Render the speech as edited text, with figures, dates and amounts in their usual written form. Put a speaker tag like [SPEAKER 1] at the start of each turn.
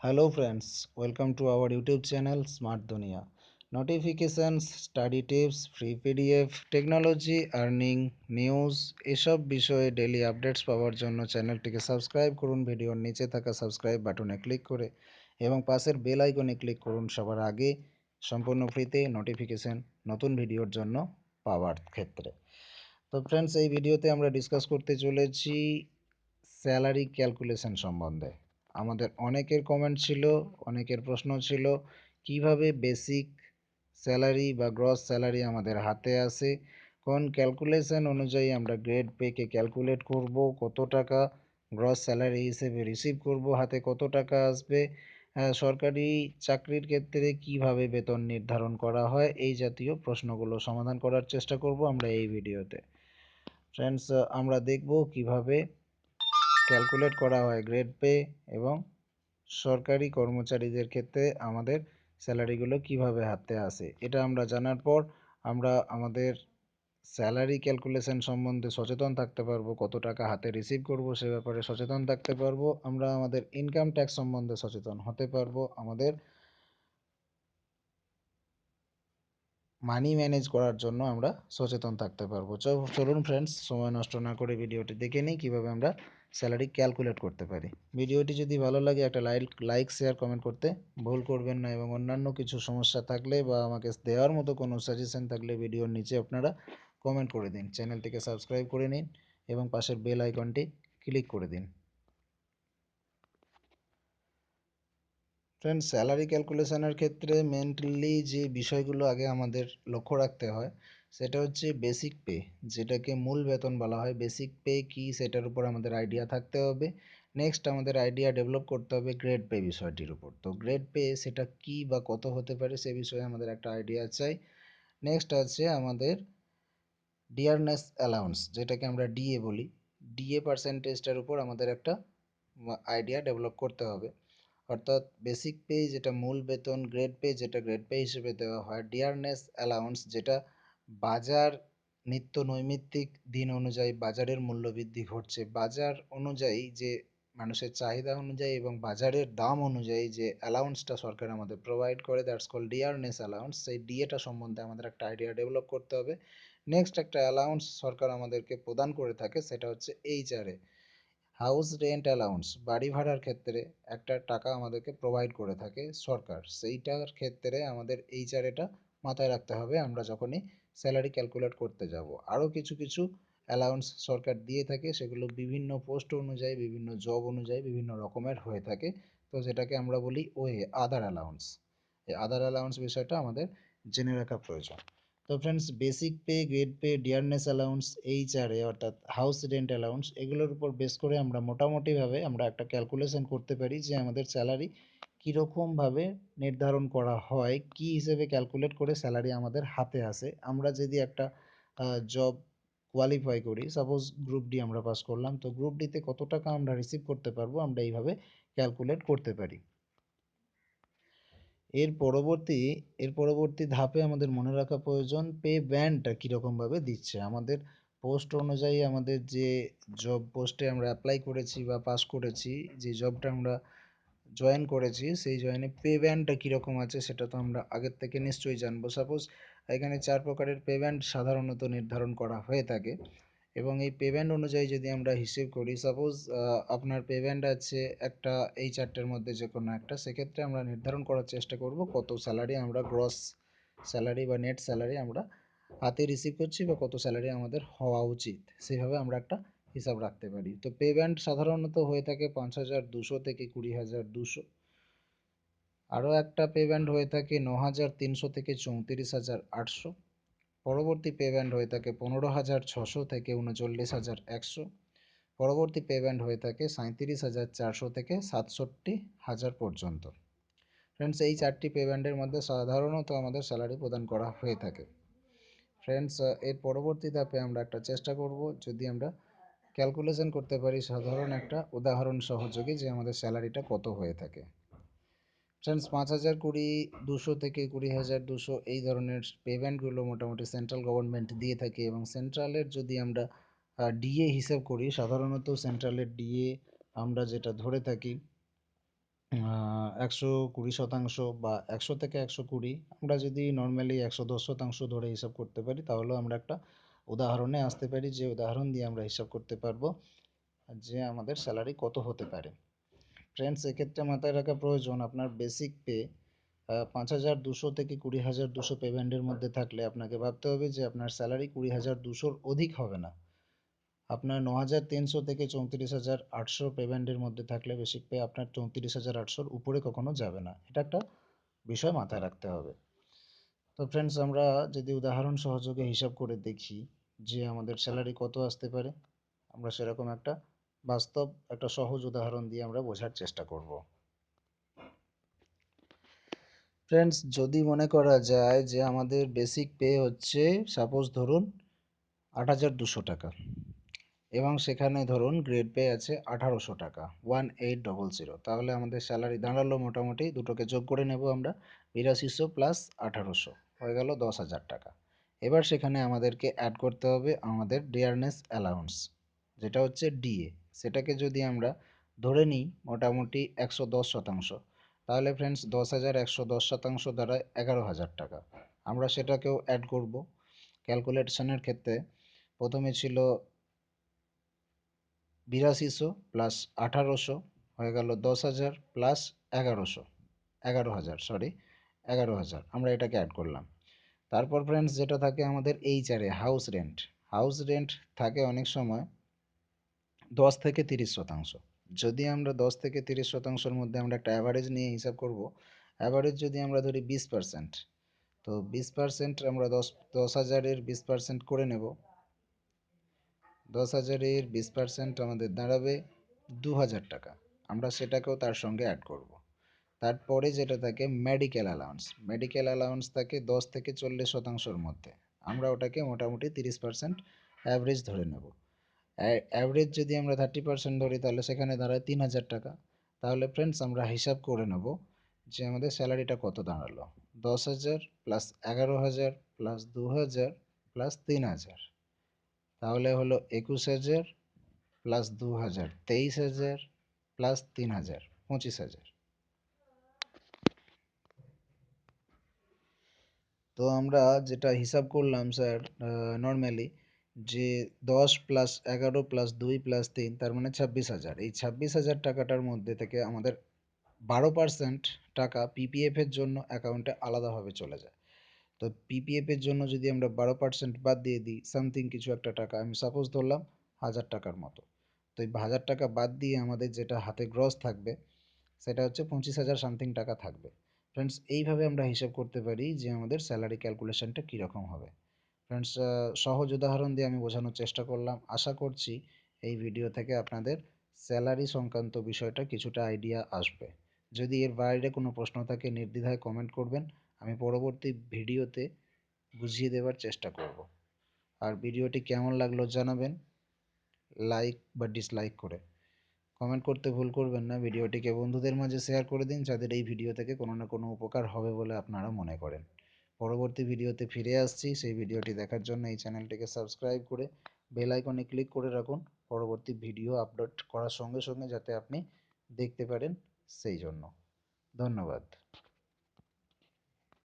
[SPEAKER 1] Hello friends, welcome to our YouTube channel smartduniya. Notifications, study tips, free PDF, technology, earning, news এসব বিষয়ে daily updates পাওয়ার জন্য চ্যানেলটিকে subscribe করুন ভিডিওর নিচে থাকা সাবস্ক্রাইব বাটনে ক্লিক করে এবং পাশের বেল আইকনে ক্লিক করুন সবার আগে সম্পূর্ণ ফ্রিতে নোটিফিকেশন নতুন ভিডিওর জন্য পাওয়ার ক্ষেত্রে। তো ফ্রেন্ডস, এই ভিডিওতে আমরা ডিসকাস করতে চলেছি স্যালারি ক্যালকুলেশন সম্বন্ধে। আমাদের অনেকের কমেন্ট ছিল, অনেকের প্রশ্ন ছিল কিভাবে বেসিক স্যালারি বা গ্রস স্যালারি আমাদের হাতে আসে, কোন ক্যালকুলেশন অনুযায়ী আমরা গ্রেড পেকে ক্যালকুলেট করব, কত টাকা গ্রস স্যালারি হিসেবে রিসিভ করব, হাতে কত টাকা আসবে, সরকারি চাকরির ক্ষেত্রে কিভাবে বেতন নির্ধারণ করা হয়, এই জাতীয় প্রশ্নগুলো সমাধান করার চেষ্টা করব আমরা এই ভিডিওতে। ফ্রেন্ডস, আমরা দেখব কিভাবে ক্যালকুলেট করা হয় গ্রেড পে এবং সরকারি কর্মচারীদের ক্ষেত্রে আমাদের স্যালারিগুলো কিভাবে হাতে আসে। এটা আমরা জানার পর আমরা আমাদের স্যালারি ক্যালকুলেশন সম্বন্ধে সচেতন থাকতে পারবো, কত টাকা হাতে রিসিভ করব সে ব্যাপারে সচেতন থাকতে পারবো, আমরা আমাদের ইনকাম ট্যাক্স সম্বন্ধে সচেতন হতে পারবো, আমাদের মানি ম্যানেজ করার জন্য আমরা সচেতন থাকতে পারবো। চলুন ফ্রেন্ডস, সময় নষ্ট না করে ভিডিওটি দেখে নিই কীভাবে আমরা স্যালারি ক্যালকুলেট করতে পারি। ভিডিওটি যদি ভালো লাগে একটা লাইক শেয়ার কমেন্ট করতে ভুল করবেন না, এবং অন্যান্য কিছু সমস্যা থাকলে বা আমাকে দেওয়ার মতো কোনো সাজেশন থাকলে ভিডিওর নিচে আপনারা কমেন্ট করে দিন। চ্যানেলটিকে সাবস্ক্রাইব করে নিন এবং পাশের বেল আইকনটি ক্লিক করে দিন। ফ্রেন্ডস, স্যালারি ক্যালকুলেশনের ক্ষেত্রে মেনলি যে বিষয়গুলো আগে আমাদের লক্ষ্য রাখতে হয় সেটা হচ্ছে বেসিক পে, যেটাকে মূল বেতন বলা হয়। বেসিক পে কি সেটার উপর আমাদের আইডিয়া থাকতে হবে। নেক্সট আমাদের আইডিয়া ডেভেলপ করতে হবে গ্রেড পে বিষয়টির উপর। তো গ্রেড পে সেটা কি বা কত হতে পারে সে বিষয়ে আমাদের একটা আইডিয়া চাই। নেক্সট আছে আমাদের ডিয়ারনেস অ্যালাউন্স, যেটাকে আমরা ডিএ বলি। ডিএ পার্সেন্টেজটার উপর আমাদের একটা আইডিয়া ডেভেলপ করতে হবে। অর্থাৎ বেসিক পে যেটা মূল বেতন, গ্রেড পে যেটা গ্রেড পে হিসেবে দেওয়া হয়, ডিয়ারনেস অ্যালাউন্স যেটা বাজার নিত্য নৈমিত্তিক দিন অনুযায়ী বাজারের মূল্য বৃদ্ধি ঘটছে, বাজার অনুযায়ী যে মানুষের চাহিদা অনুযায়ী এবং বাজারের দাম অনুযায়ী যে অ্যালাউন্সটা সরকার আমাদের প্রোভাইড করে, দ্যাটস কল ডিয়ারনেস অ্যালাউন্স। সেই ডিএটা সম্বন্ধে আমাদের একটা আইডিয়া ডেভেলপ করতে হবে। নেক্সট একটা অ্যালাউন্স সরকার আমাদেরকে প্রদান করে থাকে, সেটা হচ্ছে এইচআরএ, হাউস রেন্ট অ্যালাউন্স। বাড়ি ভাড়ার ক্ষেত্রে একটা টাকা আমাদেরকে প্রোভাইড করে থাকে সরকার, সেইটার ক্ষেত্রে আমাদের এইচআরএটা মাথায় রাখতে হবে আমরা যখনই স্যালারি ক্যালকুলেট করতে যাব। আরও কিছু কিছু অ্যালাউন্স সরকার দিয়ে থাকে, সেগুলো বিভিন্ন পোস্ট অনুযায়ী, বিভিন্ন জব অনুযায়ী বিভিন্ন রকমের হয়ে থাকে। তো যেটাকে আমরা বলি আদার অ্যালাউন্স। এই আদার অ্যালাউন্স বিষয়টা আমাদের জেনে রাখা প্রয়োজন। তো friends, basic pay, grade pay, dearness allowance, HRA অর্থাৎ হাউস রেন্ট অ্যালাউন্স, এগুলোর উপর বেস করে আমরা মোটামুটিভাবে আমরা একটা ক্যালকুলেশন করতে পারি যে আমাদের স্যালারি কীরকমভাবে নির্ধারণ করা হয়, কি হিসেবে ক্যালকুলেট করে স্যালারি আমাদের হাতে আসে। আমরা যদি একটা জব কোয়ালিফাই করি, সাপোজ গ্রুপ ডি আমরা পাস করলাম, তো গ্রুপ ডিতে কত টাকা আমরা রিসিভ করতে পারবো আমরা এইভাবে ক্যালকুলেট করতে পারি। এর পরবর্তী ধাপে আমাদের মনে রাখা প্রয়োজন পে ব্যান্ডটা কীরকমভাবে দিচ্ছে। আমাদের পোস্ট অনুযায়ী আমাদের যে জব পোস্টে আমরা অ্যাপ্লাই করেছি বা পাস করেছি, যে জবটা আমরা জয়েন করেছি, সেই জয়েনে পে ব্যান্ডটা কীরকম আছে সেটা তো আমরা আগের থেকে নিশ্চয়ই জানবো। সাপোজ এখানে 4 প্রকারের পে ব্যান্ড সাধারণত নির্ধারণ করা হয়ে থাকে, এবং এই পে ব্যান্ড অনুযায়ী যদি আমরা হিসেব করি, সাপোজ আপনার পে ব্যান্ড আছে একটা, এই চারটের মধ্যে যে কোনো একটা, সেক্ষেত্রে আমরা নির্ধারণ করার চেষ্টা করব কত স্যালারি আমরা গ্রস স্যালারি বা নেট স্যালারি আমরা হাতে রিসিভ করছি বা কত স্যালারি আমাদের হওয়া উচিত, সেভাবে আমরা একটা হিসাব রাখতে পারি। তো পে ব্যান্ড সাধারণত হয়ে থাকে 5,200 থেকে 20,200। আরও একটা পে ব্যান্ড হয়ে থাকে 9,300 থেকে 34,800। পরবর্তী পে ব্যান্ড হয়ে থাকে 15,600 থেকে 39,100। পরবর্তী পে ব্যান্ড হয়ে থাকে 37,400 থেকে 67,000 পর্যন্ত। ফ্রেন্ডস, এই চারটি পে ব্যান্ডের মধ্যে সাধারণত আমাদের স্যালারি প্রদান করা হয়ে থাকে। ফ্রেন্ডস, এর পরবর্তী ধাপে আমরা একটা চেষ্টা করব যদি আমরা ক্যালকুলেশন করতে পারি সাধারণ একটা উদাহরণ সহযোগে যে আমাদের স্যালারিটা কত হয়ে থাকে। ফ্রেন্ডস, 5,020 থেকে 20,200 এই ধরনের পেমেন্টগুলো মোটামুটি সেন্ট্রাল গভর্নমেন্ট দিয়ে থাকে, এবং সেন্ট্রালের যদি আমরা ডিএ হিসাব করি, সাধারণত সেন্ট্রালের ডিএ আমরা যেটা ধরে থাকি 120% বা 100 থেকে 120, আমরা যদি নর্মালি 110% ধরে হিসাব করতে পারি, তাহলেও আমরা একটা উদাহরণে আসতে পারি, যে উদাহরণ দিয়ে আমরা হিসাব করতে পারবো যে আমাদের স্যালারি কত হতে পারে। ফ্রেন্ডস, এক্ষেত্রে মাথায় রাখা প্রয়োজন, আপনার বেসিক পে 5,200 থেকে 20,200 পে ব্যান্ডের মধ্যে থাকলে আপনাকে ভাবতে হবে যে আপনার স্যালারি 20,200-র অধিক হবে না। আপনার 9,300 থেকে 34,800 পে ব্যান্ডের মধ্যে থাকলে বেসিক পে আপনার 34,800-র উপরে কখনো যাবে না। এটা একটা বিষয় মাথায় রাখতে হবে। তো ফ্রেন্ডস, আমরা যদি উদাহরণ সহযোগে হিসাব করে দেখি যে আমাদের স্যালারি কত আসতে পারে, আমরা সেরকম একটা বাস্তব একটা সহজ উদাহরণ দিয়ে আমরা বোঝার চেষ্টা করব। ফ্রেন্ডস, যদি মনে করা যায় যে আমাদের বেসিক পে হচ্ছে, সাপোজ ধরুন 8,200 টাকা, এবং সেখানে ধরুন গ্রেড পে আছে 1,800 টাকা, 1800, তাহলে আমাদের স্যালারি দাঁড়ালো, মোটামুটি দুটোকে যোগ করে নেব আমরা, 8200 প্লাস 1,800 হয়ে গেল 10,000 টাকা। এবার সেখানে আমাদেরকে অ্যাড করতে হবে আমাদের ডিয়ারনেস অ্যালাউন্স, যেটা হচ্ছে ডিএ। সেটাকে যদি আমরা ধরে নিই মোটামুটি 110%, তাহলে ফ্রেন্ডস 10,110% দ্বারা 11,000 টাকা। আমরা সেটাকেও অ্যাড করব ক্যালকুলেশনের ক্ষেত্রে। প্রথমে ছিল 8200 প্লাস 1,800 হয়ে গেল 10,000 প্লাস 1100, 11,000, আমরা এটাকে অ্যাড করলাম। তারপর ফ্রেন্ডস যেটা থাকে আমাদের এইচআরে হাউস রেন্ট, হাউস রেন্ট থাকে অনেক সময় 10 থেকে 30%। যদি আমরা 10 থেকে 30%-র মধ্যে আমরা একটা অ্যাভারেজ নিয়ে হিসাব করব, অ্যাভারেজ যদি আমরা ধরি 20%, তো 20% আমরা 10,000-এর 20% করে নেব। 10,000-এর 20% আমাদের দাঁড়াবে 2,000 টাকা। আমরা সেটাকেও তার সঙ্গে অ্যাড করব। তারপরে যেটা থাকে মেডিকেল অ্যালাউন্স, মেডিকেল অ্যালাউন্স থাকে 10 থেকে 40%-র মধ্যে, আমরা ওটাকে মোটামুটি 30% অ্যাভারেজ ধরে নেব। অ্যাভারেজ যদি আমরা 30% ধরি, তাহলে সেখানে দাঁড়ায় 3,000 টাকা। তাহলে ফ্রেন্ডস আমরা হিসাব করে নেব যে আমাদের স্যালারিটা কত দাঁড়ালো, 10,000 প্লাস 11,000 প্লাস 2,000 প্লাস 3,000, তাহলে হলো 21,000 প্লাস 2,000 23,000 প্লাস 3,000 25,000। তো আমরা যেটা হিসাব করলাম স্যার, নর্মালি যে 10 প্লাস 11 প্লাস 2 প্লাস 3, তার মানে 26,000। এই 26,000 টাকাটার মধ্যে থেকে আমাদের 12% টাকা পিপিএফ এর জন্য অ্যাকাউন্টে আলাদাভাবে চলে যায়। তো পিপিএফ এর জন্য যদি আমরা 12% বাদ দিয়ে দিই, সামথিং কিছু একটা টাকা, আমি সাপোজ ধরলাম 1,000 টাকার মতো, তো এই 1,000 টাকা বাদ দিয়ে আমাদের যেটা হাতে গ্রস থাকবে সেটা হচ্ছে 25,000 সামথিং টাকা থাকবে। ফ্রেন্ডস, এইভাবে আমরা হিসাব করতে পারি যে আমাদের স্যালারি ক্যালকুলেশনটা কীরকম হবে। ফ্রেন্ডস, সহজ উদাহরণ দিয়ে আমি বোঝানোর চেষ্টা করলাম। আশা করছি এই ভিডিও থেকে আপনাদের স্যালারি সংক্রান্ত বিষয়টা কিছুটা আইডিয়া আসবে। যদি এর বাইরে কোনো প্রশ্ন থাকে নির্দ্বিধায় কমেন্ট করবেন, আমি পরবর্তী ভিডিওতে বুঝিয়ে দেওয়ার চেষ্টা করব। আর ভিডিওটি কেমন লাগলো জানাবেন লাইক বা ডিসলাইক করে। কমেন্ট করতে ভুল করবেন না। ভিডিওটিকে বন্ধুদের মাঝে শেয়ার করে দিন, যাদের এই ভিডিও থেকে কোনো না কোনো উপকার হবে বলে আপনারা মনে করেন। পরবর্তী ভিডিওতে ফিরে আসছি, সেই ভিডিওটি দেখার জন্য এই চ্যানেলটিকে সাবস্ক্রাইব করে বেল আইকনে ক্লিক করে রাখুন, পরবর্তী ভিডিও আপলোড করার সঙ্গে সঙ্গে যাতে আপনি দেখতে পারেন, সেই জন্য। ধন্যবাদ।